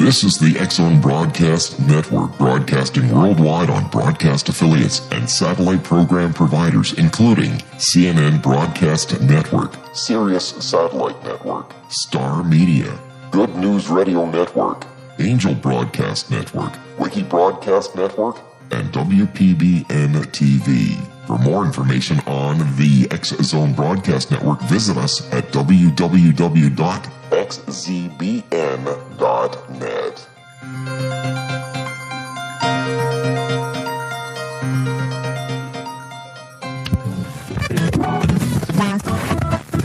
This is the X-Zone Broadcast Network, broadcasting worldwide on broadcast affiliates and satellite program providers, including CNN Broadcast Network, Sirius Satellite Network, Star Media, Good News Radio Network, Angel Broadcast Network, Wiki Broadcast Network, and WPBN TV. For more information on the X-Zone Broadcast Network, visit us at www.xzbn.net.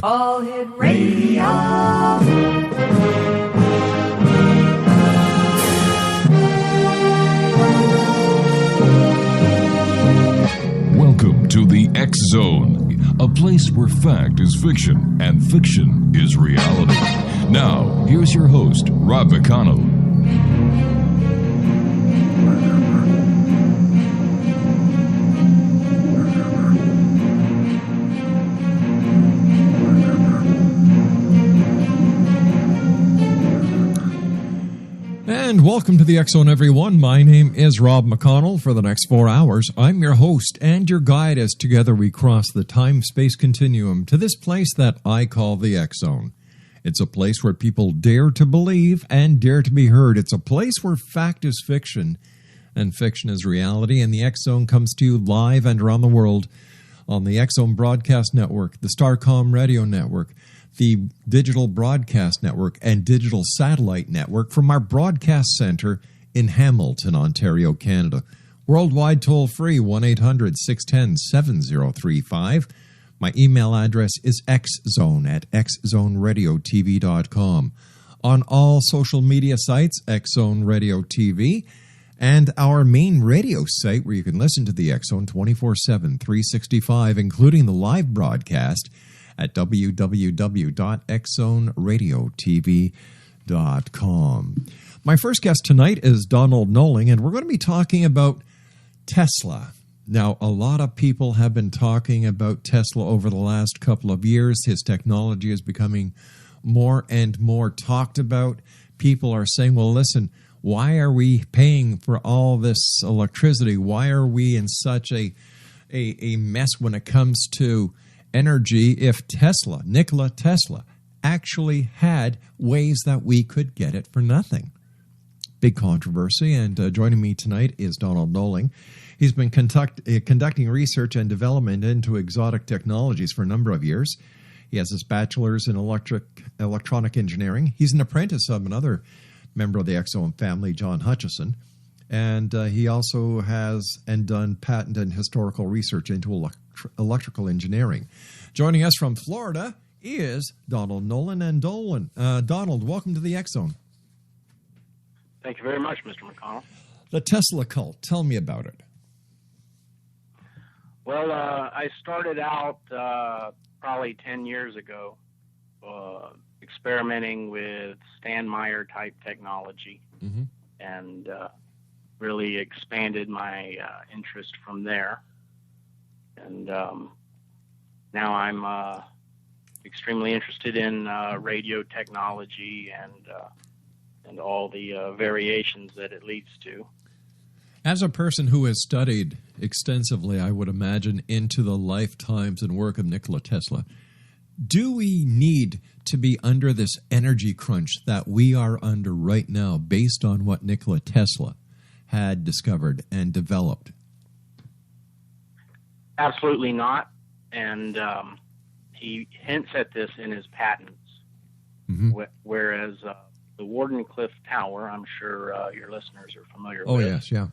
All Hit Radio. Welcome to the X-Zone, a place where fact is fiction and fiction is reality. Now, here's your host, Rob McConnell. And welcome to the X-Zone, everyone. My name is Rob McConnell. For the next 4 hours, I'm your host and your guide as together we cross the time-space continuum to this place that I call the X-Zone. It's a place where people dare to believe and dare to be heard. It's a place where fact is fiction and fiction is reality. And the X-Zone comes to you live and around the world on the X-Zone Broadcast Network, the Starcom Radio Network, the Digital Broadcast Network, and Digital Satellite Network from our broadcast center in Hamilton, Ontario, Canada. Worldwide toll-free, 1-800-610-7035. My email address is xzone@xzoneradiotv.com. On all social media sites, X-Zone Radio TV, and our main radio site where you can listen to the X-Zone 24/7, 365, including the live broadcast at www.xzoneradiotv.com. My first guest tonight is Donald Nowling, and we're going to be talking about Tesla. Now, a lot of people have been talking about Tesla over the last couple of years. His technology is becoming more and more talked about. People are saying, well, listen, why are we paying for all this electricity? Why are we in such a mess when it comes to energy if Nikola Tesla, actually had ways that we could get it for nothing? Big controversy, and joining me tonight is Donald Nowling. He's been conducting research and development into exotic technologies for a number of years. He has his bachelor's in electronic engineering. He's an apprentice of another member of the X-Zone family, John Hutchison. And he also has done patent and historical research into electrical engineering. Joining us from Florida is Donald Nowling. And Donald, welcome to the X-Zone. Thank you very much, Mr. McConnell. The Tesla cult, tell me about it. Well, I started out probably 10 years ago experimenting with Stan Meyer type technology, and really expanded my interest from there. And now I'm extremely interested in radio technology and all the variations that it leads to. As a person who has studied extensively, I would imagine, into the lifetimes and work of Nikola Tesla, do we need to be under this energy crunch that we are under right now based on what Nikola Tesla had discovered and developed? Absolutely not. And he hints at this in his patents, whereas the Wardenclyffe Tower, I'm sure your listeners are familiar with. Oh, yes, yeah.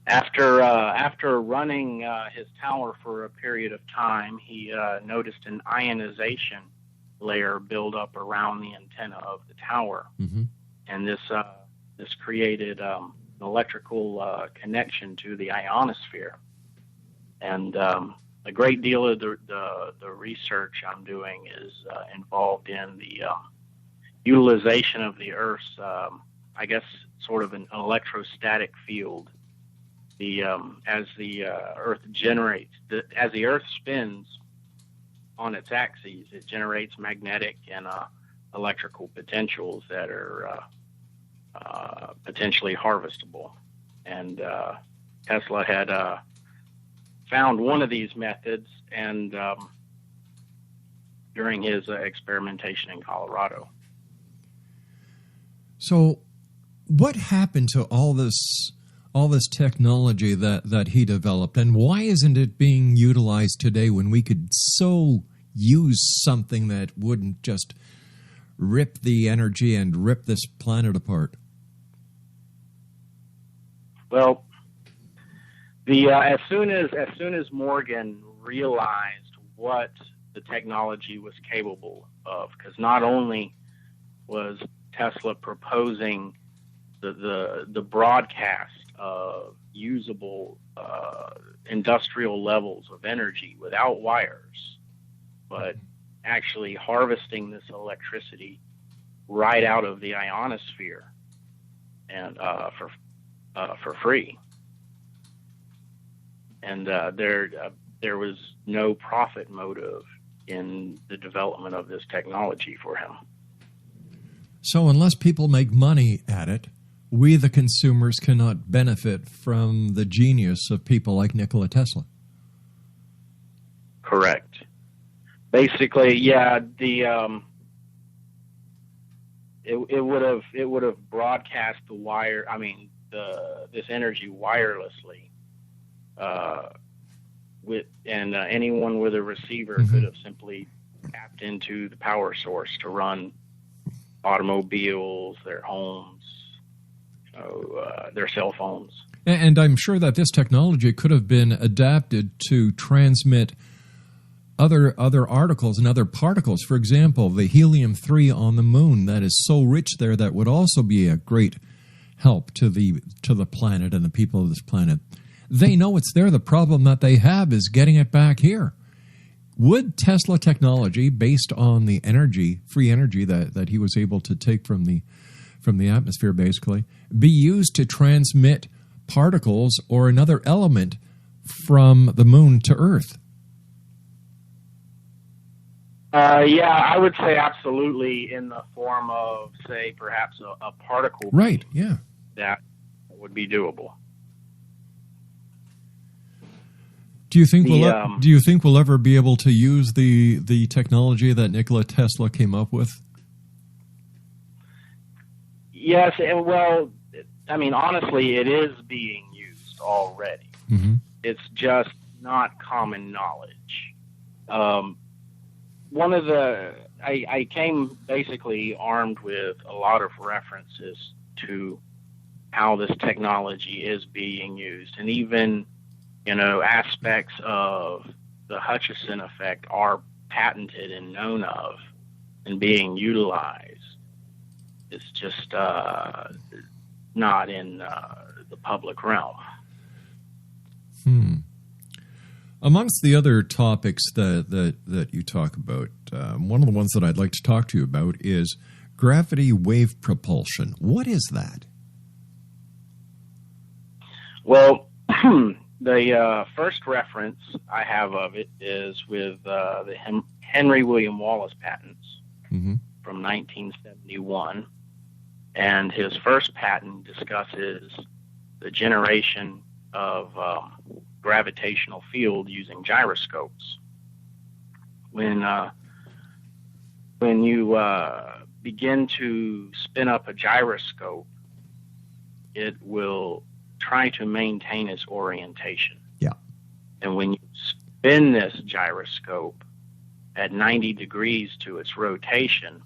After running his tower for a period of time, he noticed an ionization layer build up around the antenna of the tower, and this created an electrical connection to the ionosphere. And a great deal of the research I'm doing is involved in the utilization of the Earth's, I guess, sort of an electrostatic field. As the Earth as the Earth spins on its axes, it generates magnetic and electrical potentials that are potentially harvestable. And Tesla had found one of these methods, and during his experimentation in Colorado. So, what happened to all this technology that he developed, and why isn't it being utilized today when we could so use something that wouldn't just rip the energy and rip this planet apart? Well, as soon as Morgan realized what the technology was capable of, because not only was Tesla proposing the broadcast of usable industrial levels of energy without wires, but actually harvesting this electricity right out of the ionosphere and for free. And there was no profit motive in the development of this technology for him. So unless people make money at it, we the consumers cannot benefit from the genius of people like Nikola Tesla. Correct. Basically, yeah, it would have broadcast this energy wirelessly, anyone with a receiver could have simply tapped into the power source to run automobiles, their homes, their cell phones. And I'm sure that this technology could have been adapted to transmit other articles and other particles. For example, the helium-3 on the moon that is so rich there, that would also be a great help to the planet and the people of this planet. They know it's there. The problem that they have is getting it back here. Would Tesla technology, based on the free energy that he was able to take from the atmosphere, basically, be used to transmit particles or another element from the moon to Earth? Yeah, I would say absolutely, in the form of, say, perhaps a particle. Right, yeah. That would be doable. Do you think we'll ever be able to use the technology that Nikola Tesla came up with? Yes, and well, I mean, honestly, it is being used already. Mm-hmm. It's just not common knowledge. I came basically armed with a lot of references to how this technology is being used, and even aspects of the Hutchison effect are patented and known of and being utilized. It's just not in the public realm. Amongst the other topics that you talk about, one of the ones that I'd like to talk to you about is gravity wave propulsion. What is that? Well, the first reference I have of it is with the Henry William Wallace patents from 1971. And his first patent discusses the generation of gravitational field using gyroscopes. When you begin to spin up a gyroscope, it will try to maintain its orientation. Yeah. And when you spin this gyroscope at 90 degrees to its rotation,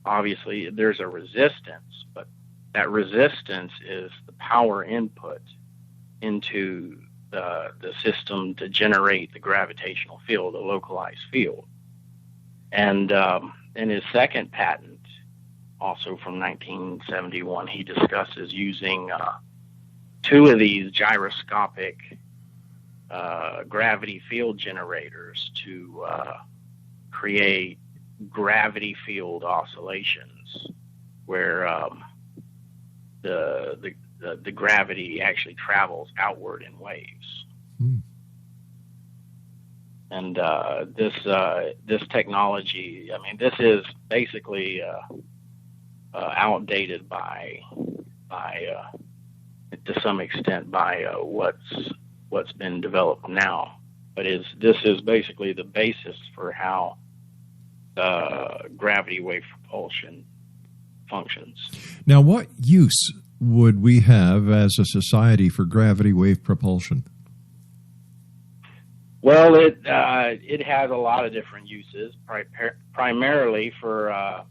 obviously there's a resistance, but that resistance is the power input into the system to generate the gravitational field, the localized field. And in his second patent, also from 1971, he discusses using two of these gyroscopic gravity field generators to create gravity field oscillations, where the gravity actually travels outward in waves. And this technology, I mean, this is basically outdated to some extent by what's been developed now. But this is basically the basis for how gravity wave propulsion functions. Now, what use would we have as a society for gravity wave propulsion? Well, it has a lot of different uses, primarily for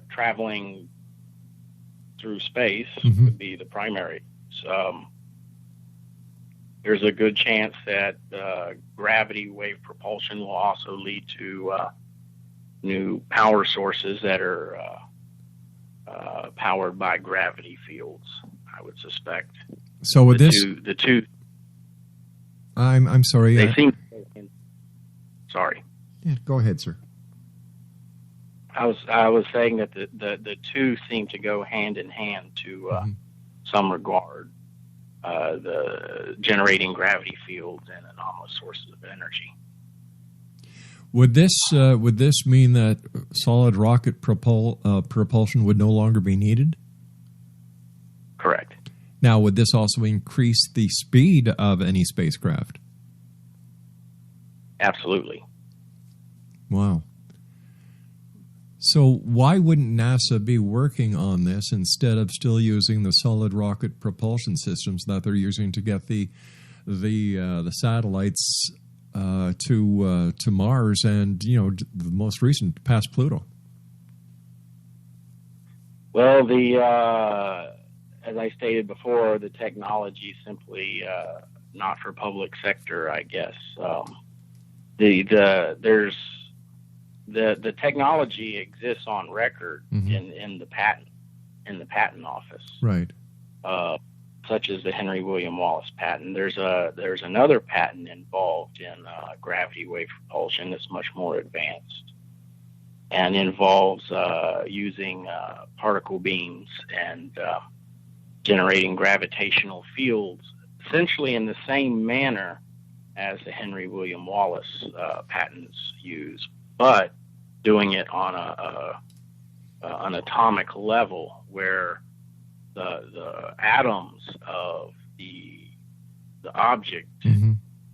traveling through space. Would be the primary. There's a good chance that gravity wave propulsion will also lead to new power sources that are powered by gravity fields, I would suspect. So with the two. I'm sorry. They seem. Sorry. Yeah, go ahead, sir. I was saying that the two seem to go hand in hand to some regard. The generating gravity fields and anomalous sources of energy. Would this mean that solid rocket propulsion would no longer be needed? Correct. Now, would this also increase the speed of any spacecraft? Absolutely. Wow. So why wouldn't NASA be working on this instead of still using the solid rocket propulsion systems that they're using to get the satellites to Mars and the most recent past Pluto? Well, as I stated before, the technology is simply not for public sector, I guess. The technology exists on record in the patent office, right? Such as the Henry William Wallace patent. There's another patent involved in gravity wave propulsion that's much more advanced and involves using particle beams and generating gravitational fields, essentially in the same manner as the Henry William Wallace patents use, but doing it on an atomic level where the atoms of the object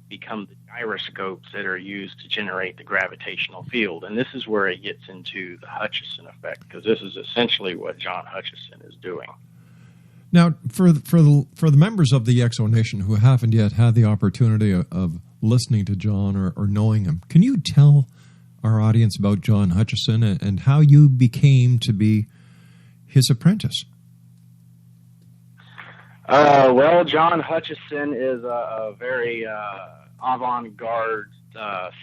become the gyroscopes that are used to generate the gravitational field. And this is where it gets into the Hutchison effect, because this is essentially what John Hutchison is doing. Now, for the members of the Exo Nation who haven't yet had the opportunity of listening to John or knowing him, can you tell our audience about John Hutchison and how you became to be his apprentice? Well, John Hutchison is a very avant-garde,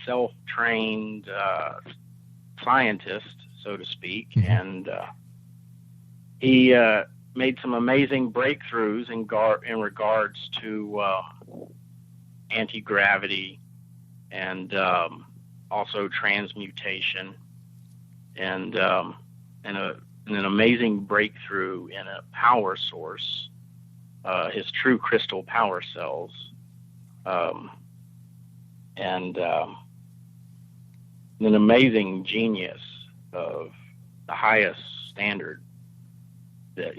self-trained scientist, so to speak, and he made some amazing breakthroughs in regards to anti-gravity and also transmutation, and an amazing breakthrough in a power source, his true crystal power cells, and an amazing genius of the highest standard that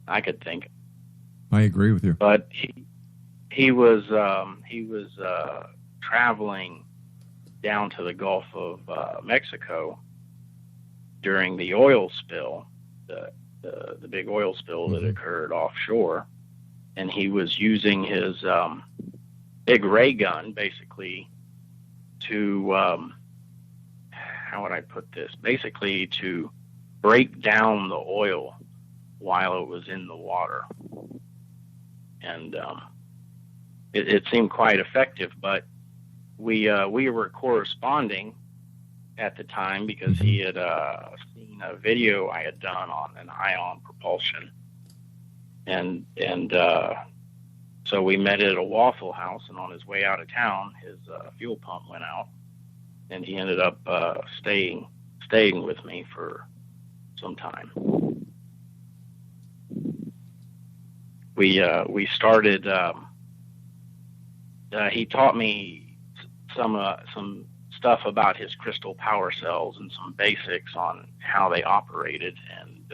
I could think of. I agree with you. But he was traveling down to the Gulf of Mexico during the oil spill, the big oil spill that occurred offshore, and he was using his big ray gun basically to how would I put this? Basically to break down the oil while it was in the water, and it seemed quite effective. But we were corresponding at the time because he had seen a video I had done on an ion propulsion, and so we met at a Waffle House. And on his way out of town, his fuel pump went out, and he ended up staying with me for some time. We started he taught me some stuff about his crystal power cells and some basics on how they operated, and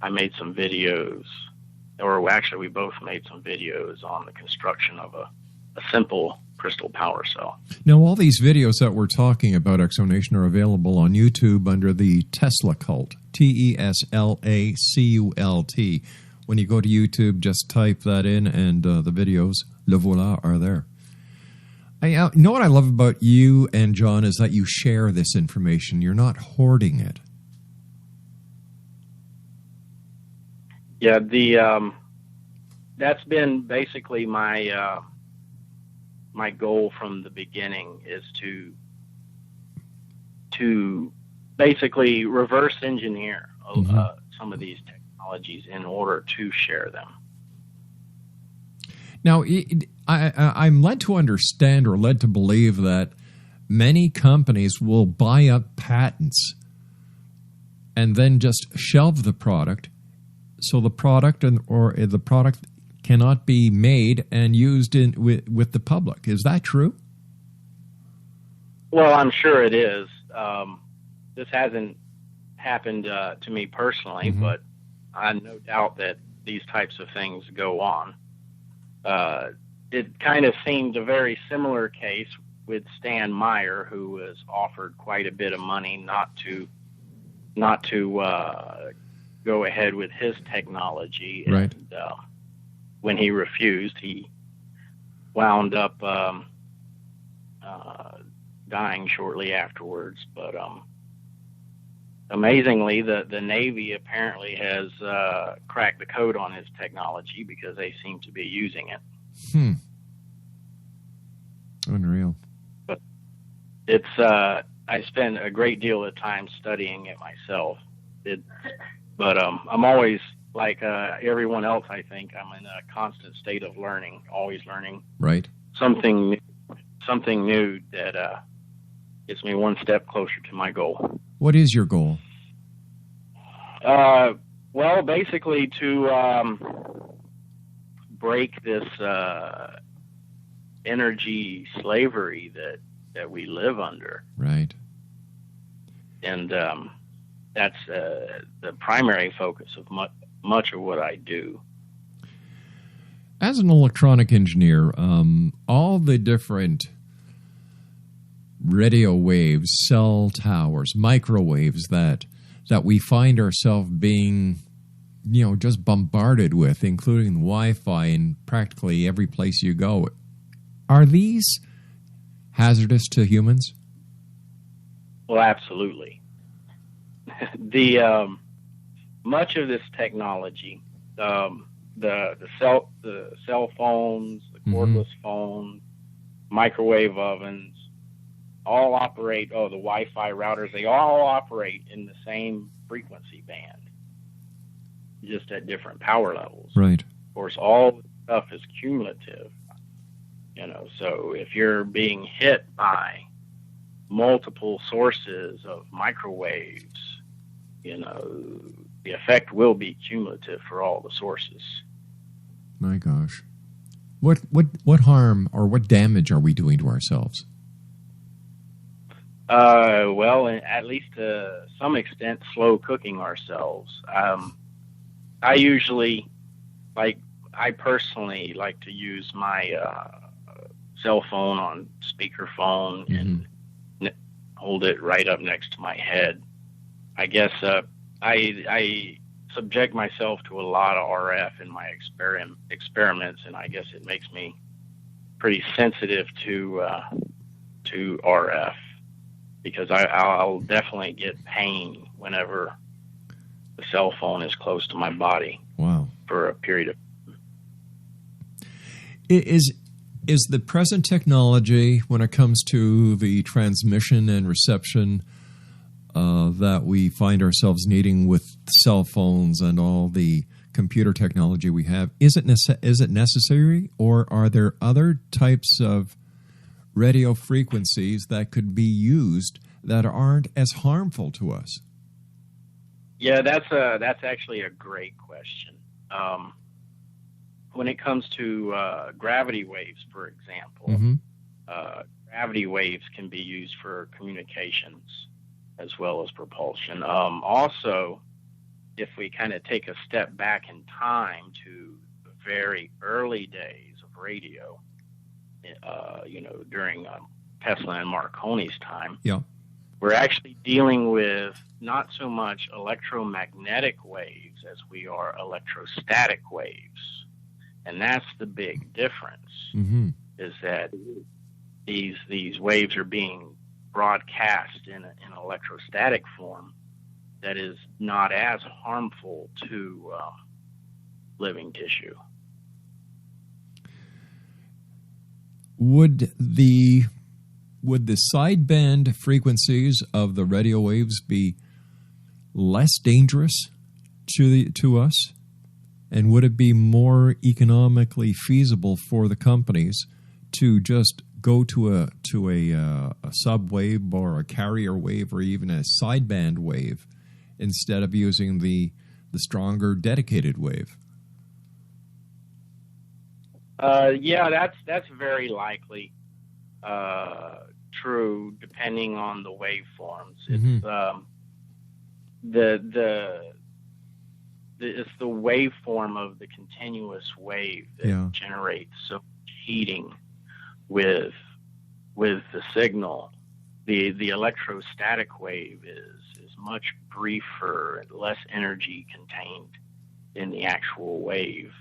I made some videos, or actually we both made some videos on the construction of a simple crystal power cell. Now, all these videos that we're talking about, Exonation, are available on YouTube under the Tesla Cult, TESLACULT. When you go to YouTube, just type that in, and the videos, le voilà, are there. You know what I love about you and John is that you share this information. You're not hoarding it. Yeah, that's been basically my my goal from the beginning, is to basically reverse engineer some of these technologies in order to share them. Now, I'm led to understand, or led to believe, that many companies will buy up patents and then just shelve the product, so the product the product cannot be made and used with the public. Is that true? Well, I'm sure it is. This hasn't happened to me personally, but I no doubt that these types of things go on. It kind of seemed a very similar case with Stan Meyer, who was offered quite a bit of money not to go ahead with his technology. Right. And when he refused, he wound up dying shortly afterwards. But amazingly, the Navy apparently has cracked the code on his technology, because they seem to be using it. Unreal. But it's I spend a great deal of time studying it myself. But I'm always, like everyone else, I think, I'm in a constant state of learning, always learning. Right. Something new that gets me one step closer to my goal. What is your goal? Well, basically to break this energy slavery that we live under. Right. And that's the primary focus of much of what I do. As an electronic engineer, all the different radio waves, cell towers, microwaves that we find ourselves being, just bombarded with, including Wi-Fi in practically every place you go, are these hazardous to humans? Well, absolutely. The much of this technology, the cell phones, the cordless phones, microwave ovens, all operate. The Wi-Fi routers, they all operate in the same frequency band, just at different power levels. Right. Of course, all the stuff is cumulative. So if you're being hit by multiple sources of microwaves, the effect will be cumulative for all the sources. My gosh. What harm or what damage are we doing to ourselves? Well, at least to some extent, slow cooking ourselves. I usually, I personally like to use my cell phone on speakerphone and hold it right up next to my head. I guess I subject myself to a lot of RF in my experiments, and I guess it makes me pretty sensitive to RF, because I'll definitely get pain whenever the cell phone is close to my body. Wow. For a period of time. Is the present technology, when it comes to the transmission and reception that we find ourselves needing with cell phones and all the computer technology we have, is it necessary, or are there other types of radio frequencies that could be used that aren't as harmful to us? Yeah, that's actually a great question. when it comes to gravity waves, for example, Mm-hmm. gravity waves can be used for communications as well as propulsion. Also, if we kind of take a step back in time to the very early days of radio, during Tesla and Marconi's time, Yeah. we're actually dealing with not so much electromagnetic waves as we are electrostatic waves. And that's the big difference, Mm-hmm. is that these waves are being broadcast in an electrostatic form that is not as harmful to living tissue. Would the sideband frequencies of the radio waves be less dangerous to us? And would it be more economically feasible for the companies to just go to a subwave or a carrier wave or even a sideband wave instead of using the stronger dedicated wave? Yeah, that's very likely true, depending on the waveforms. Mm-hmm. It's the waveform of the continuous wave that generates so much heating with the signal. The electrostatic wave is much briefer and less energy contained in the actual wave,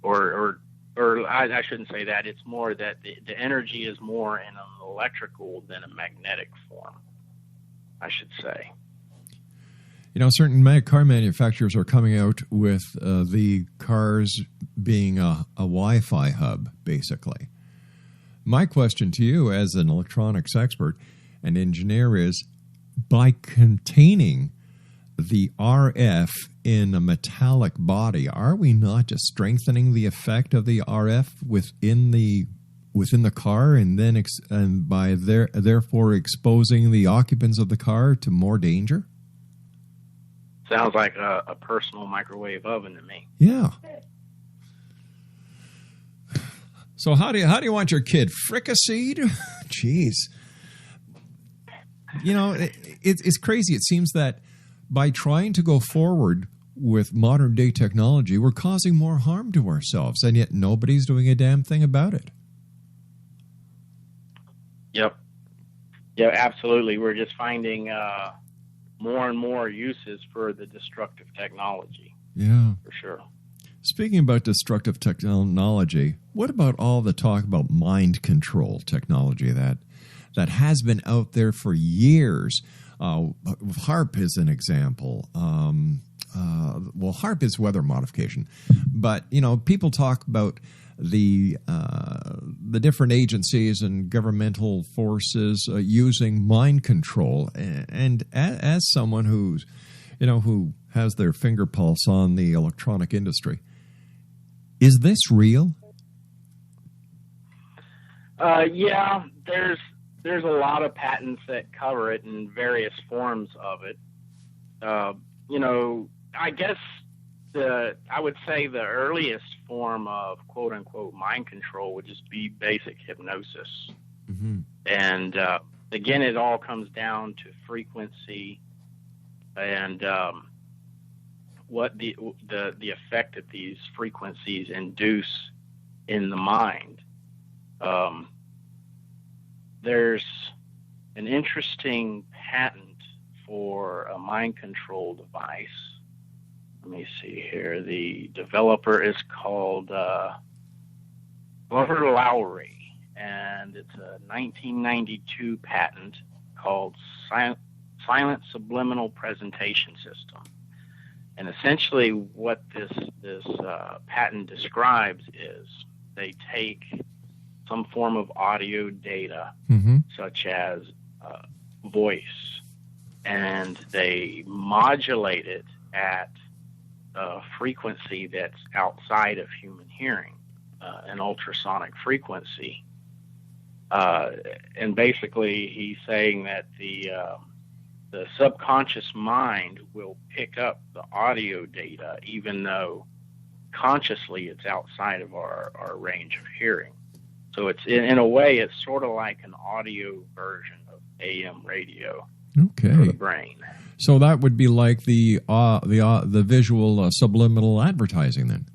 or I shouldn't say that. It's more that the energy is more in an electrical than a magnetic form, I should say. Certain car manufacturers are coming out with the cars being a Wi-Fi hub, basically. My question to you as an electronics expert and engineer is, by containing the RF in a metallic body, are we not just strengthening the effect of the RF within the car, and then therefore exposing the occupants of the car to more danger? Sounds like a personal microwave oven to me. Yeah. So how do you want your kid? Fricasseed? Jeez. It's crazy. It seems that by trying to go forward with modern day technology, we're causing more harm to ourselves, and yet nobody's doing a damn thing about it. Yep. Yeah, absolutely. We're just finding more and more uses for the destructive technology. Yeah. For sure. Speaking about destructive technology, what about all the talk about mind control technology that has been out there for years? HARP is an example. HARP is weather modification, but people talk about the different agencies and governmental forces using mind control. And as someone who has their finger pulse on the electronic industry, is this real? Yeah, there's a lot of patents that cover it in various forms of it. I guess I would say the earliest form of quote unquote mind control would just be basic hypnosis. Mm-hmm. And again, it all comes down to frequency and what the effect that these frequencies induce in the mind. There's an interesting patent for a mind control device. Let me see here. The developer is called Glover Lowry, and it's a 1992 patent called Silent Subliminal Presentation System. And essentially what this patent describes is they take some form of audio data, mm-hmm. such as voice, and they modulate it at a frequency that's outside of human hearing, an ultrasonic frequency. And basically he's saying that the subconscious mind will pick up the audio data, even though consciously it's outside of our range of hearing. So it's in a way, it's sort of like an audio version of AM radio for the brain. So that would be like the visual subliminal advertising then?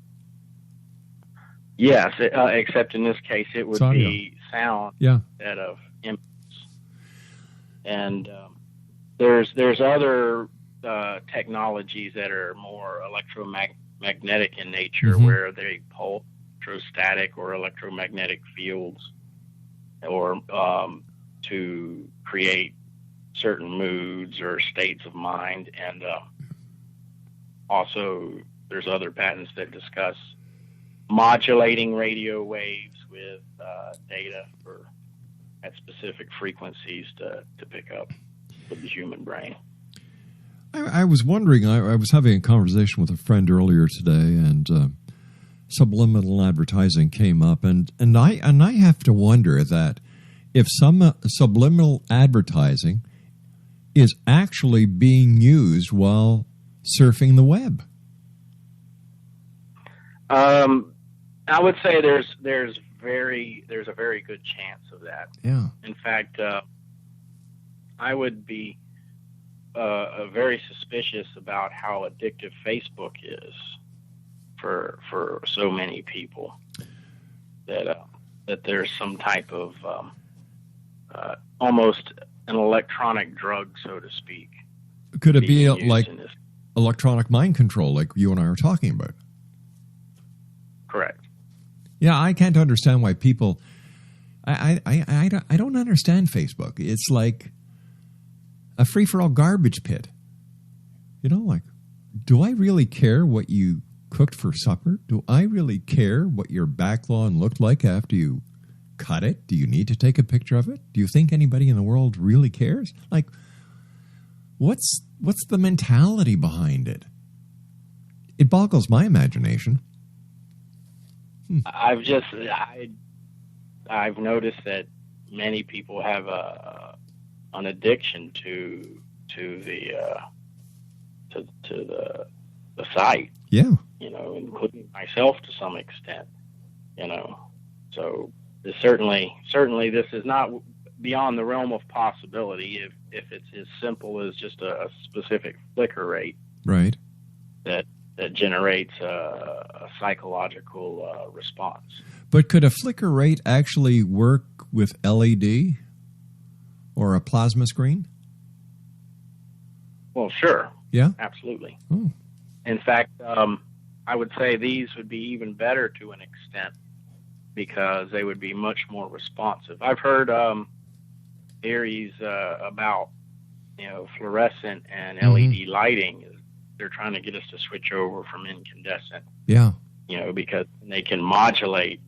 Yes, except in this case it would be sound instead of images. And there's other technologies that are more electromagnetic in nature, where they pull electrostatic or electromagnetic fields, or to create certain moods or states of mind. And also there's other patents that discuss modulating radio waves with data at specific frequencies to pick up with the human brain. I was wondering, I was having a conversation with a friend earlier today, and subliminal advertising came up, and I have to wonder that if some subliminal advertising is actually being used while surfing the web. I would say there's a very good chance of that. Yeah. In fact, I would be very suspicious about how addictive Facebook is for so many people, that there's some type of almost an electronic drug, so to speak. Could it be like electronic mind control, like you and I are talking about? Correct. Yeah, I can't understand why people. I don't understand Facebook. It's like a free-for-all garbage pit. You know, like, do I really care what you cooked for supper? Do I really care what your back lawn looked like after you cut it? Do you need to take a picture of it? Do you think anybody in the world really cares? Like, what's the mentality behind it? It boggles my imagination. I've noticed that many people have an addiction to the site. Yeah. You know, including myself to some extent. You know, so certainly this is not beyond the realm of possibility if it's as simple as just a specific flicker rate. Right. That generates a psychological response. But could a flicker rate actually work with LED or a plasma screen? Well, sure. Yeah? Absolutely. Oh. In fact, I would say these would be even better to an extent because they would be much more responsive. I've heard theories about, fluorescent and LED lighting. They're trying to get us to switch over from incandescent. Yeah. Because they can modulate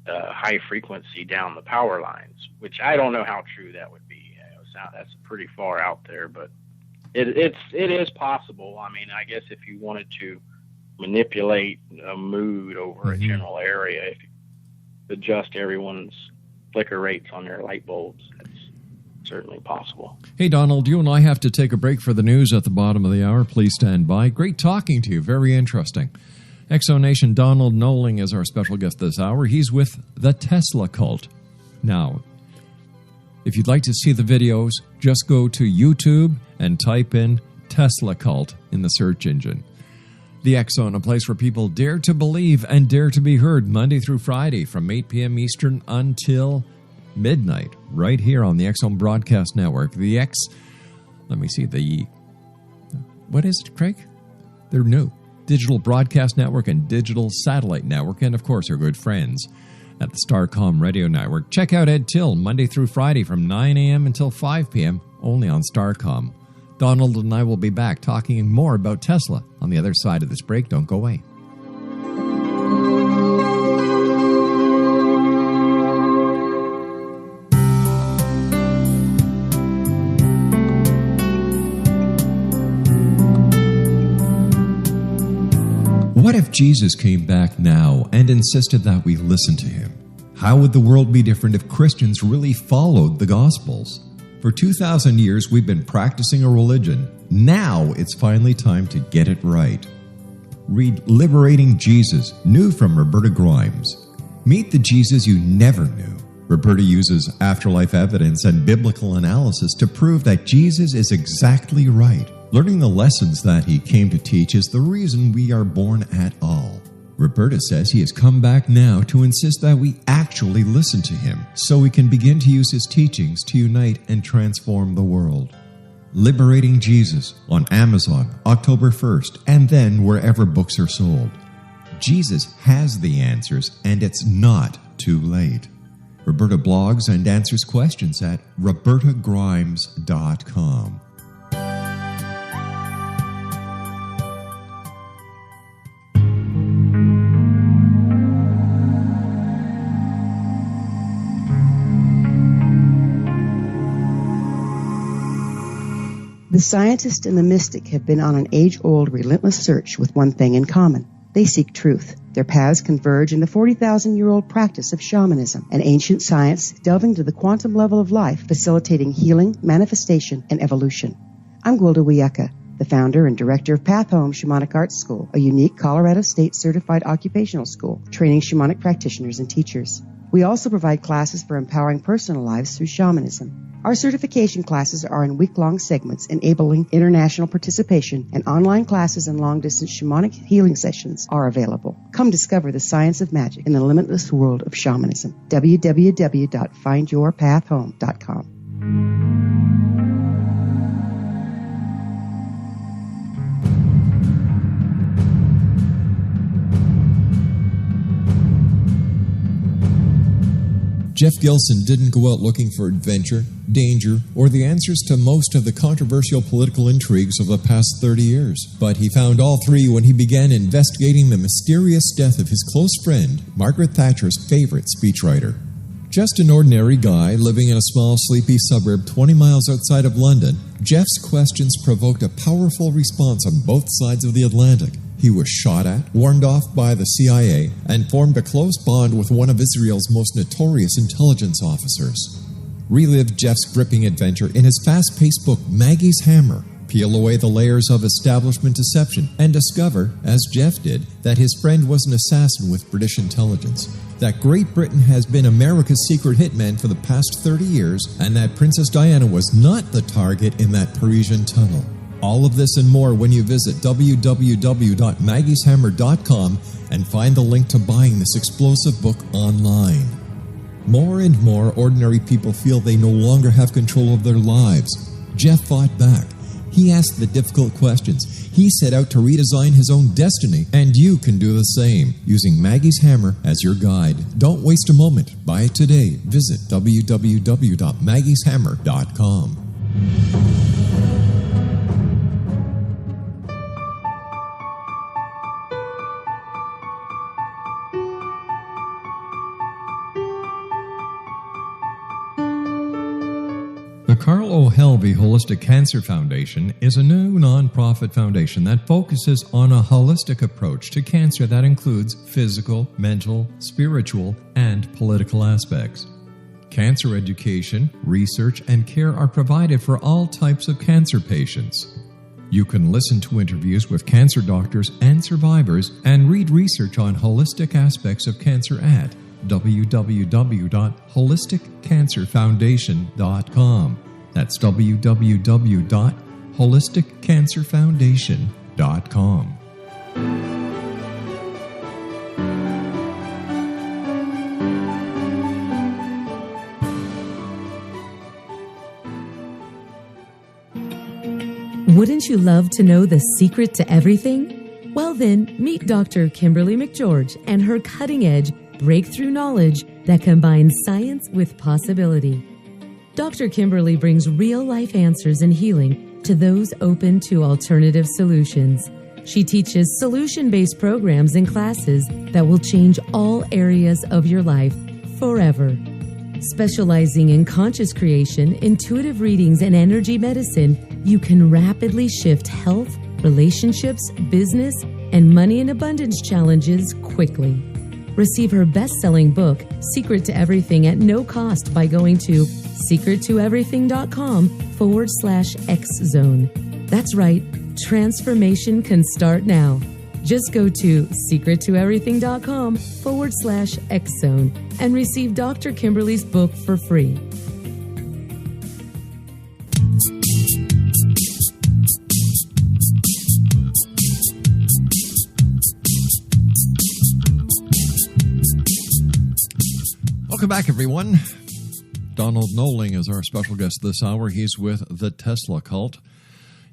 high frequency down the power lines, which I don't know how true that would be. That's pretty far out there, but it is possible. I mean, I guess if you wanted to manipulate a mood over a general area, if you adjust everyone's flicker rates on their light bulbs, that's certainly possible. Hey, Donald, you and I have to take a break for the news at the bottom of the hour. Please stand by. Great talking to you. Very interesting. Exonation Donald Nowling is our special guest this hour. He's with the Tesla cult. Now, if you'd like to see the videos, just go to YouTube and type in Tesla cult in the search engine. The X Zone, a place where people dare to believe and dare to be heard Monday through Friday from 8 p.m. Eastern until midnight, right here on the X Zone Broadcast Network. The X, let me see, what is it, Craig? They're new. Digital Broadcast Network and Digital Satellite Network, and of course our good friends at the Starcom Radio Network. Check out Ed Till Monday through Friday from 9 a.m. until 5 p.m. only on Starcom. Donald and I will be back talking more about Tesla on the other side of this break. Don't go away. What if Jesus came back now and insisted that we listen to him? How would the world be different if Christians really followed the Gospels? For 2,000 years, we've been practicing a religion. Now it's finally time to get it right. read Liberating Jesus, new from Roberta Grimes. Meet the Jesus you never knew. Roberta uses afterlife evidence and biblical analysis to prove that Jesus is exactly right. Learning the lessons that he came to teach is the reason we are born at all. Roberta says he has come back now to insist that we actually listen to him so we can begin to use his teachings to unite and transform the world. Liberating Jesus on Amazon, October 1st, and then wherever books are sold. Jesus has the answers, and it's not too late. Roberta blogs and answers questions at robertagrimes.com. The scientist and the mystic have been on an age-old, relentless search with one thing in common. They seek truth. Their paths converge in the 40,000-year-old practice of shamanism, an ancient science delving to the quantum level of life, facilitating healing, manifestation, and evolution. I'm Gwilda Wiyaka, the founder and director of Path Home Shamanic Arts School, a unique Colorado State certified occupational school training shamanic practitioners and teachers. We also provide classes for empowering personal lives through shamanism. Our certification classes are in week-long segments enabling international participation, and online classes and long-distance shamanic healing sessions are available. Come discover the science of magic in the limitless world of shamanism. www.findyourpathhome.com. Jeff Gilson didn't go out looking for adventure, danger, or the answers to most of the controversial political intrigues of the past 30 years. But he found all three when he began investigating the mysterious death of his close friend, Margaret Thatcher's favorite speechwriter. Just an ordinary guy living in a small, sleepy suburb 20 miles outside of London, Jeff's questions provoked a powerful response on both sides of the Atlantic. He was shot at, warned off by the CIA, and formed a close bond with one of Israel's most notorious intelligence officers. Relive Jeff's gripping adventure in his fast-paced book, Maggie's Hammer. Peel away the layers of establishment deception and discover, as Jeff did, that his friend was an assassin with British intelligence, that Great Britain has been America's secret hitman for the past 30 years, and that Princess Diana was not the target in that Parisian tunnel. All of this and more when you visit www.maggieshammer.com and find the link to buying this explosive book online. More and more ordinary people feel they no longer have control of their lives. Jeff fought back. He asked the difficult questions. He set out to redesign his own destiny, and you can do the same using Maggie's Hammer as your guide. Don't waste a moment. Buy it today. Visit www.maggieshammer.com. The Carl O. Helvey Holistic Cancer Foundation is a new nonprofit foundation that focuses on a holistic approach to cancer that includes physical, mental, spiritual, and political aspects. Cancer education, research, and care are provided for all types of cancer patients. You can listen to interviews with cancer doctors and survivors and read research on holistic aspects of cancer at www.holisticcancerfoundation.com. That's www.holisticcancerfoundation.com. Wouldn't you love to know the secret to everything? Well then, meet Dr. Kimberly McGeorge and her cutting-edge breakthrough knowledge that combines science with possibility. Dr. Kimberly brings real-life answers and healing to those open to alternative solutions. She teaches solution-based programs and classes that will change all areas of your life forever. Specializing in conscious creation, intuitive readings, and energy medicine, you can rapidly shift health, relationships, business, and money and abundance challenges quickly. Receive her best-selling book, Secret to Everything, at no cost by going to secrettoeverything.com/X Zone. That's right, transformation can start now. Just go to secrettoeverything.com/X-Zone and receive Dr. Kimberly's book for free. Welcome back, everyone. Donald Nowling is our special guest this hour. He's with the Tesla Cult.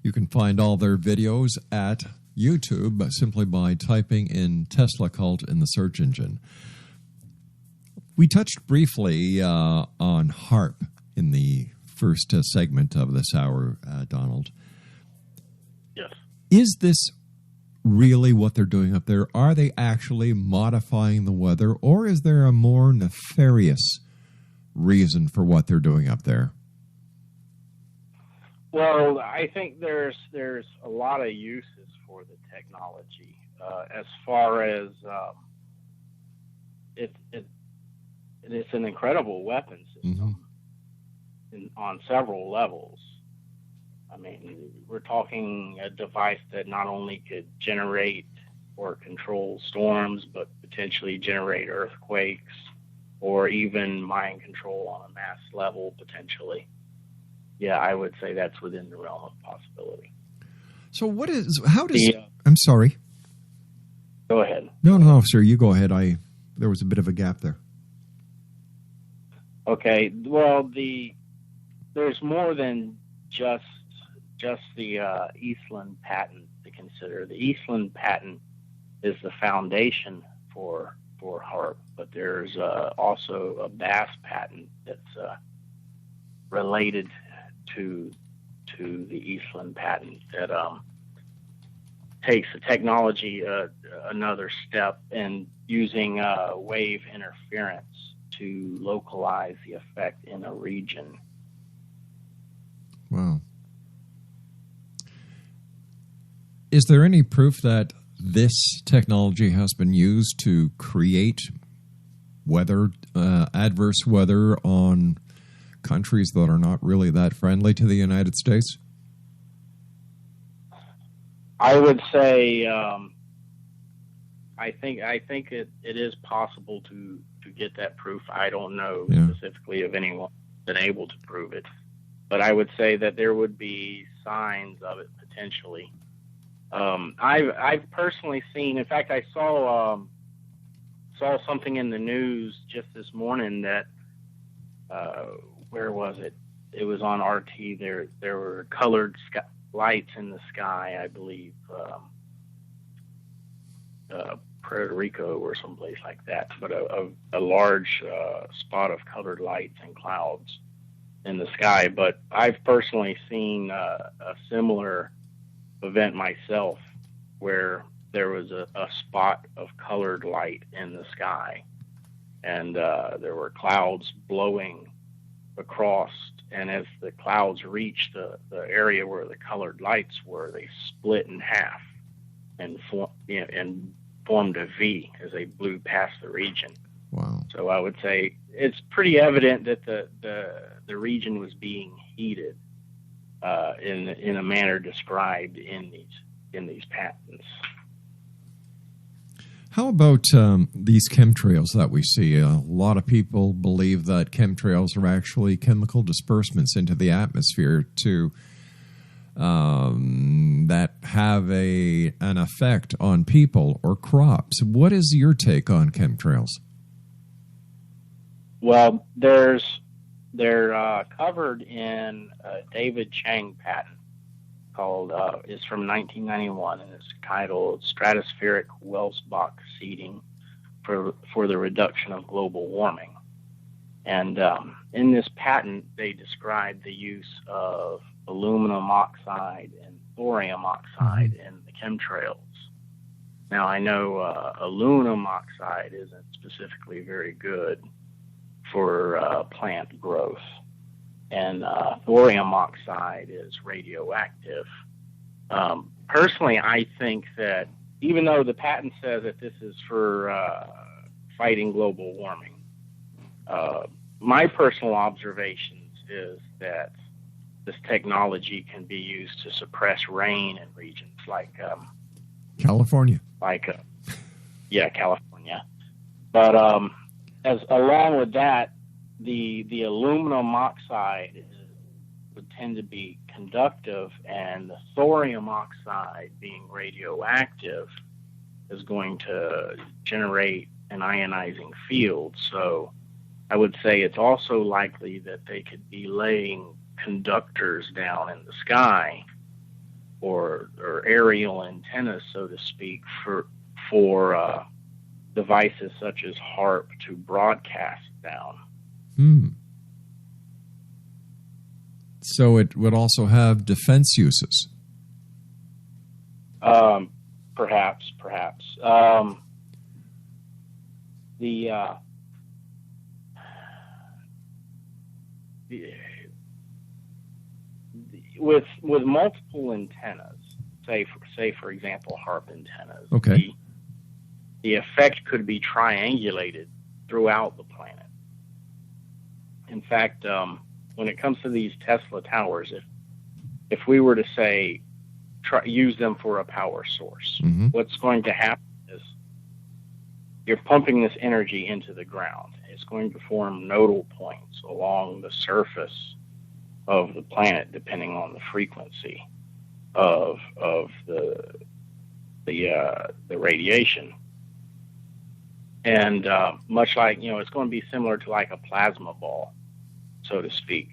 You can find all their videos at YouTube simply by typing in Tesla Cult in the search engine. We touched briefly on HARP in the first segment of this hour, Donald. Yes. Is this really what they're doing up there? Are they actually modifying the weather, or is there a more nefarious reason for what they're doing up there? Well, I think there's a lot of uses for the technology. As far as it's an incredible weapon system on several levels. I mean, we're talking a device that not only could generate or control storms, but potentially generate earthquakes or even mind control on a mass level, potentially. Yeah, I would say that's within the realm of possibility. So I'm sorry. Go ahead. No, sir, you go ahead. There was a bit of a gap there. Okay, well, there's more than just the Eastland patent to consider. The Eastland patent is the foundation for HARP, but there's also a Bass patent that's related to the Eastland patent that takes the technology another step in using wave interference to localize the effect in a region. Wow. Is there any proof that this technology has been used to create adverse weather on countries that are not really that friendly to the United States? I would say I think it is possible to get that proof. I don't know specifically of anyone been able to prove it, but I would say that there would be signs of it potentially. I've personally seen. In fact, I saw something in the news just this morning that where was it? It was on RT. There were colored lights in the sky. I believe Puerto Rico or someplace like that. But a large spot of colored lights and clouds in the sky. But I've personally seen a similar event myself where there was a spot of colored light in the sky, and there were clouds blowing across, and as the clouds reached the area where the colored lights were, they split in half and formed a V as they blew past the region. Wow. So I would say it's pretty evident that the region was being heated in a manner described in these patents. How about these chemtrails that we see? A lot of people believe that chemtrails are actually chemical disbursements into the atmosphere that have an effect on people or crops. What is your take on chemtrails? Well, they're covered in a David Chang patent called is from 1991, and it's titled "Stratospheric Welsbach Seeding for the Reduction of Global Warming." And in this patent, they describe the use of aluminum oxide and thorium oxide in the chemtrails. Now, I know aluminum oxide isn't specifically very good for plant growth, and thorium oxide is radioactive. Personally, I think that even though the patent says that this is for fighting global warming, my personal observations is that this technology can be used to suppress rain in regions like California. California. But as along with that, the aluminum oxide would tend to be conductive, and the thorium oxide, being radioactive, is going to generate an ionizing field. So I would say it's also likely that they could be laying conductors down in the sky, or aerial antennas, so to speak, for devices such as HAARP to broadcast down. So it would also have defense uses. Perhaps. With multiple antennas, say for example HAARP antennas, okay, the effect could be triangulated throughout the planet. In fact, when it comes to these Tesla towers, if we were to say use them for a power source, what's going to happen is you're pumping this energy into the ground. It's going to form nodal points along the surface of the planet, depending on the frequency of the radiation. And much like, it's going to be similar to like a plasma ball, so to speak.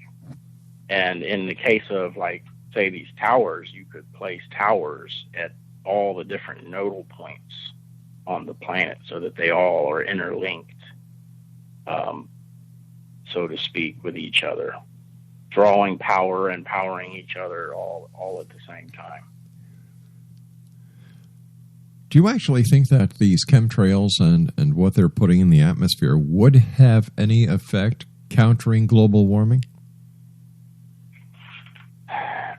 And in the case of, like, say, these towers, you could place towers at all the different nodal points on the planet so that they all are interlinked, so to speak, with each other, drawing power and powering each other all at the same time. Do you actually think that these chemtrails and what they're putting in the atmosphere would have any effect countering global warming?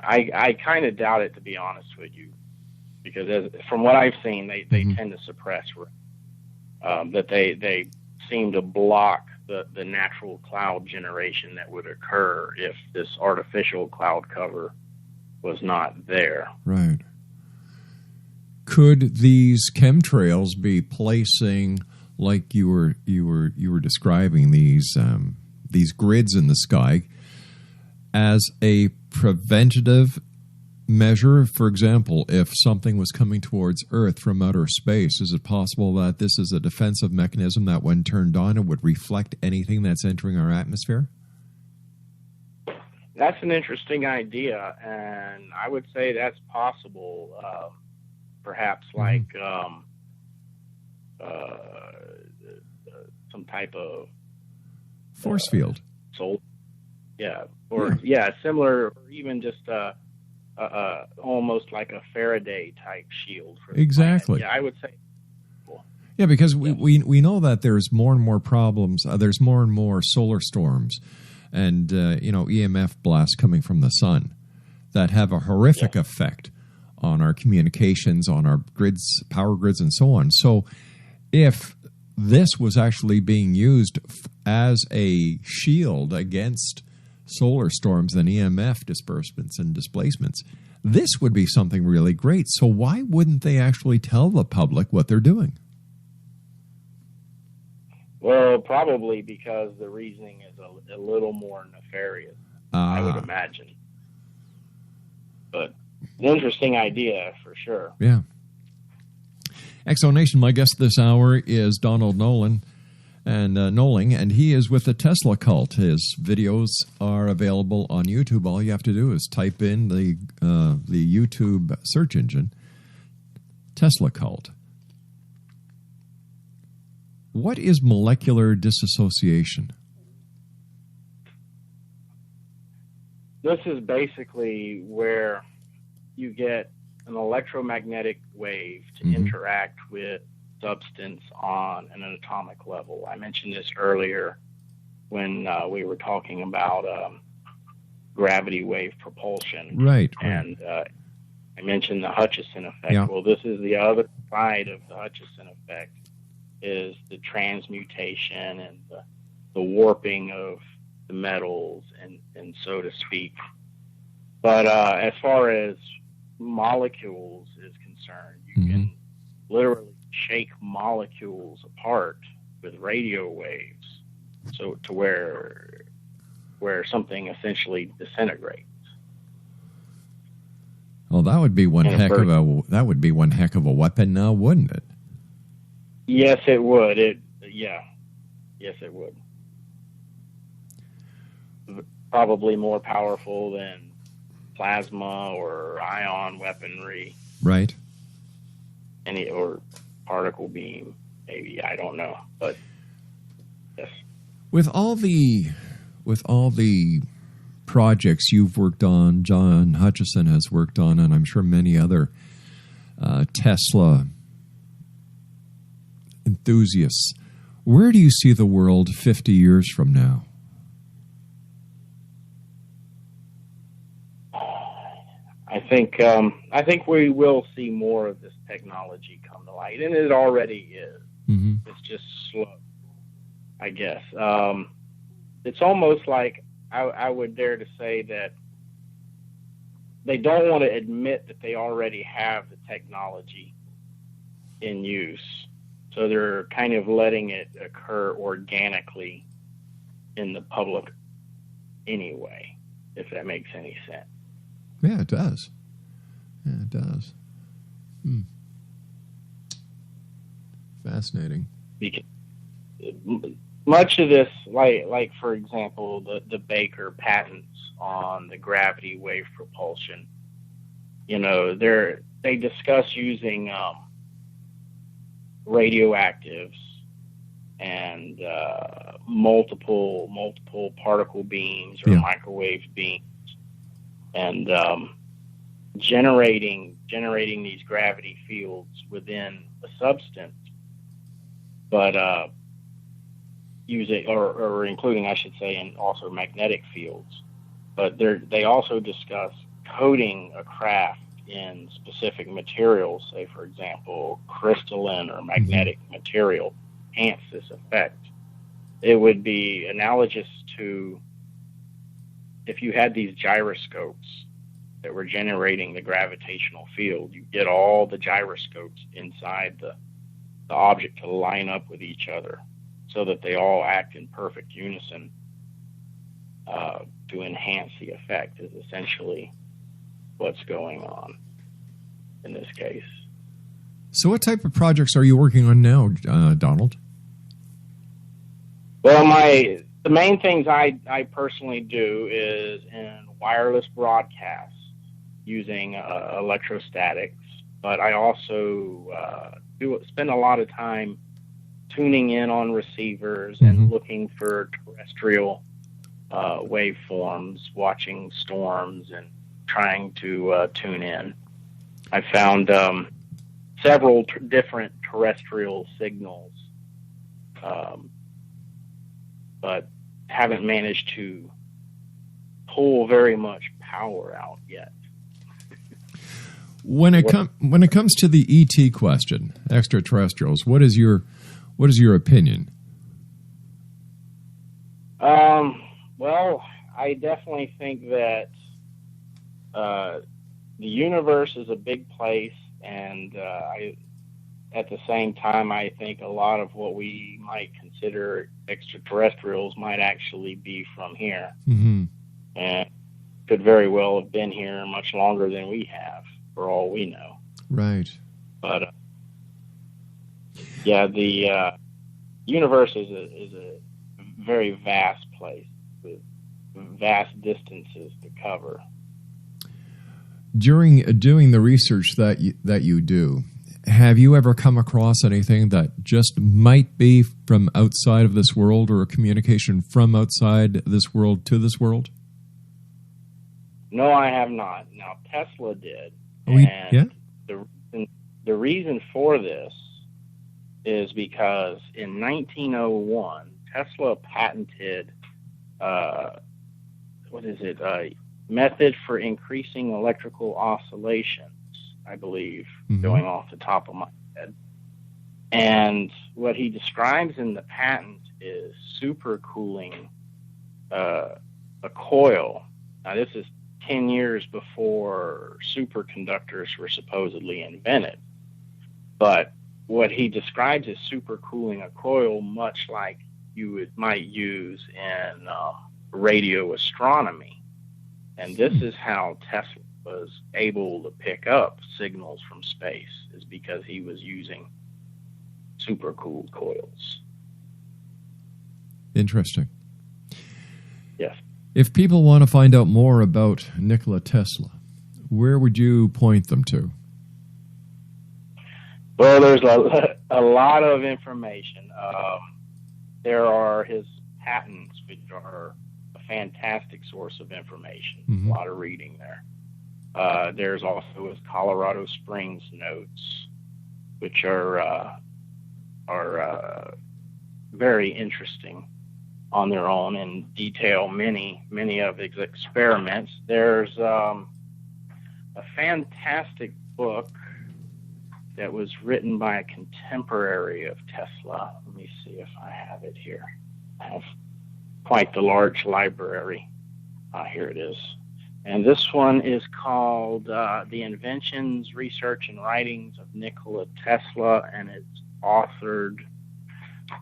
I kind of doubt it, to be honest with you, because from what I've seen, they tend to suppress that they seem to block the natural cloud generation that would occur if this artificial cloud cover was not there. Right. Could these chemtrails be placing, like you were describing, these grids in the sky as a preventative measure? For example, if something was coming towards Earth from outer space, is it possible that this is a defensive mechanism that, when turned on, it would reflect anything that's entering our atmosphere? That's an interesting idea, and I would say that's possible. Perhaps like some type of force field. Soul. Similar, or even just almost like a Faraday type shield for the exactly. planet. Yeah, I would say. Cool. Yeah, because we know that there's more and more problems. There's more and more solar storms, and EMF blasts coming from the sun that have a horrific effect on our communications, on our grids, power grids, and so on. So if this was actually being used as a shield against solar storms and EMF disbursements and displacements, this would be something really great. So why wouldn't they actually tell the public what they're doing? Well, probably because the reasoning is a little more nefarious, I would imagine. But an interesting idea for sure. Yeah. Exonation, my guest this hour is Donald Nowling, and he is with the Tesla cult. His videos are available on YouTube. All you have to do is type in the YouTube search engine, Tesla cult. What is molecular dissociation? This is basically where you get an electromagnetic wave to interact with substance on an atomic level. I mentioned this earlier when we were talking about gravity wave propulsion. Right. And I mentioned the Hutchison effect. Yeah. Well, this is the other side of the Hutchison effect, is the transmutation and the warping of the metals and so to speak. But as far as molecules is concerned, you can literally shake molecules apart with radio waves, so to where something essentially disintegrates. Well, that would be one heck of a weapon now, wouldn't it? Yes, it would. Yes, it would. Probably more powerful than plasma or ion weaponry. Right. Or particle beam, maybe, I don't know. But yes. With all the projects you've worked on, John Hutchison has worked on, and I'm sure many other Tesla enthusiasts, where do you see the world 50 years from now? I think we will see more of this technology come to light, and it already is. Mm-hmm. It's just slow, I guess. It's almost like I would dare to say that they don't want to admit that they already have the technology in use, so they're kind of letting it occur organically in the public anyway, if that makes any sense. Yeah, it does. Yeah, it does. Fascinating. Because much of this, like for example, the Baker patents on the gravity wave propulsion, they discuss using radioactives and multiple particle beams or microwave beams, and generating these gravity fields within a substance, but using or including, I should say, and also magnetic fields. But they also discuss coating a craft in specific materials, say for example crystalline or magnetic material, enhance this effect. It would be analogous to if you had these gyroscopes that were generating the gravitational field. You get all the gyroscopes inside the object to line up with each other so that they all act in perfect unison to enhance the effect, is essentially what's going on in this case. So what type of projects are you working on now, Donald? Well, the main things I personally do is in wireless broadcasts using electrostatics, but I also spend a lot of time tuning in on receivers and looking for terrestrial waveforms, watching storms, and trying to tune in. I found several different terrestrial signals, but haven't managed to pull very much power out yet. When it comes to the ET question, extraterrestrials, what is your opinion? Well, I definitely think that the universe is a big place, and at the same time, I think a lot of what we might consider extraterrestrials might actually be from here, and could very well have been here much longer than we have, for all we know. Right. But the universe is a very vast place with vast distances to cover. During doing the research that you do, have you ever come across anything that just might be from outside of this world, or a communication from outside this world to this world? No, I have not. Now, Tesla did. The reason for this is because in 1901, Tesla patented a method for increasing electrical oscillations, I believe, going off the top of my head. And what he describes in the patent is supercooling a coil. Now, this is 10 years before superconductors were supposedly invented. But what he describes as supercooling a coil, much like you might use in radio astronomy. And this is how Tesla was able to pick up signals from space, is because he was using supercooled coils. Interesting. Yes. If people want to find out more about Nikola Tesla, where would you point them to? Well, there's a lot of information. There are his patents, which are a fantastic source of information. Mm-hmm. A lot of reading there. There's also his Colorado Springs notes, which are very interesting on their own and detail many of his experiments. There's a fantastic book that was written by a contemporary of Tesla. Let me see if I have it here. I have quite the large library. Here it is. And this one is called The Inventions, Research, and Writings of Nikola Tesla, and it's authored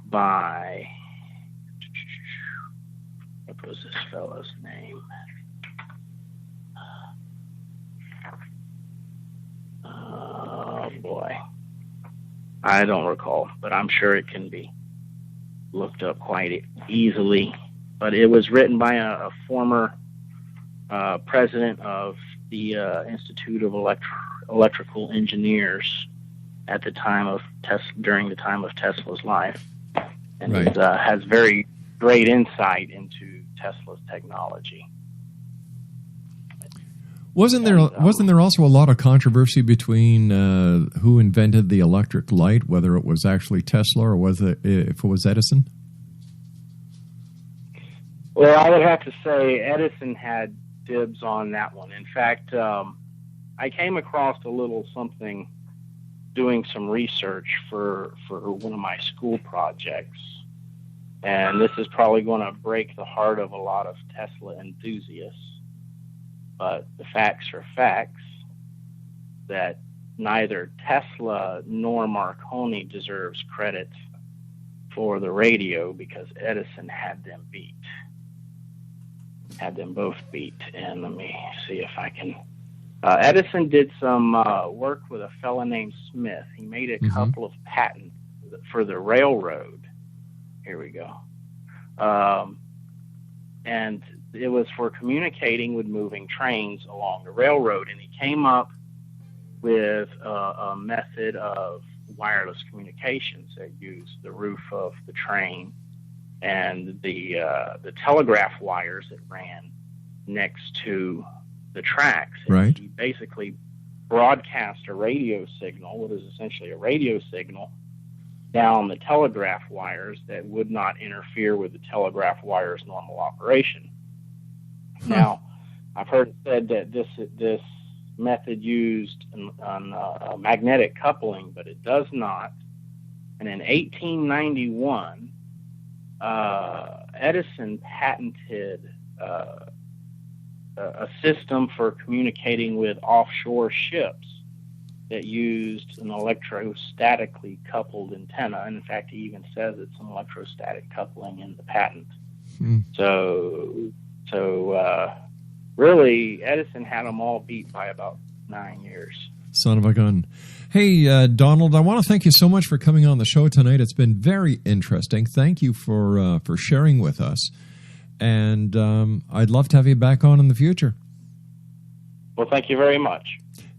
by, what was this fellow's name? Oh, boy. I don't recall, but I'm sure it can be looked up quite easily. But it was written by a former president of the Institute of Electrical Engineers at the time of during the time of Tesla's life, and right. It has very great insight into Tesla's technology. Wasn't there also a lot of controversy between who invented the electric light, whether it was actually Tesla or if it was Edison? Well, I would have to say Edison had dibs on that one. In fact, I came across a little something doing some research for one of my school projects, and this is probably going to break the heart of a lot of Tesla enthusiasts. But the facts are facts that neither Tesla nor Marconi deserves credit for the radio, because Edison had them both beat. And let me see if I can. Edison did some work with a fellow named Smith. He made a couple of patents for the railroad. Here we go. And it was for communicating with moving trains along the railroad, and he came up with a method of wireless communications that used the roof of the train and the telegraph wires that ran next to the tracks. And right. He basically broadcast a radio signal, what is essentially a radio signal, down the telegraph wires that would not interfere with the telegraph wire's normal operation. Now, I've heard it said that this method used on magnetic coupling, but it does not. And in 1891, Edison patented a system for communicating with offshore ships that used an electrostatically coupled antenna. And in fact, he even says it's an electrostatic coupling in the patent. So really, Edison had them all beat by about 9 years. Son of a gun. Hey, Donald, I want to thank you so much for coming on the show tonight. It's been very interesting. Thank you for sharing with us. And I'd love to have you back on in the future. Well, thank you very much.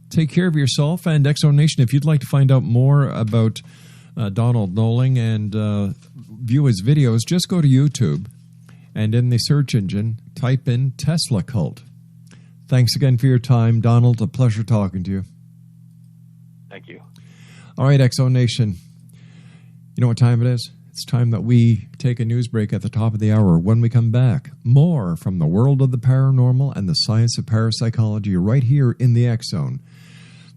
Take care of yourself. And Exo Nation, if you'd like to find out more about Donald Nowling and view his videos, just go to YouTube and in the search engine, type in Tesla Cult. Thanks again for your time, Donald. A pleasure talking to you. Thank you. All right, Exo Nation. You know what time it is? It's time that we take a news break at the top of the hour. When we come back, more from the world of the paranormal and the science of parapsychology right here in the X Zone.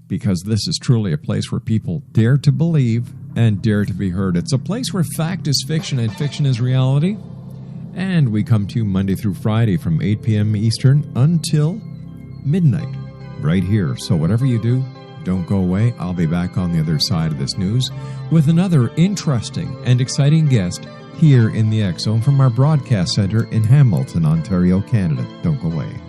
Because this is truly a place where people dare to believe and dare to be heard. It's a place where fact is fiction and fiction is reality. And we come to you Monday through Friday from 8 p.m. Eastern until midnight right here. So whatever you do, Don't go away. I'll be back on the other side of this news with another interesting and exciting guest here in the X Zone from our broadcast center in Hamilton, Ontario, Canada. Don't go away.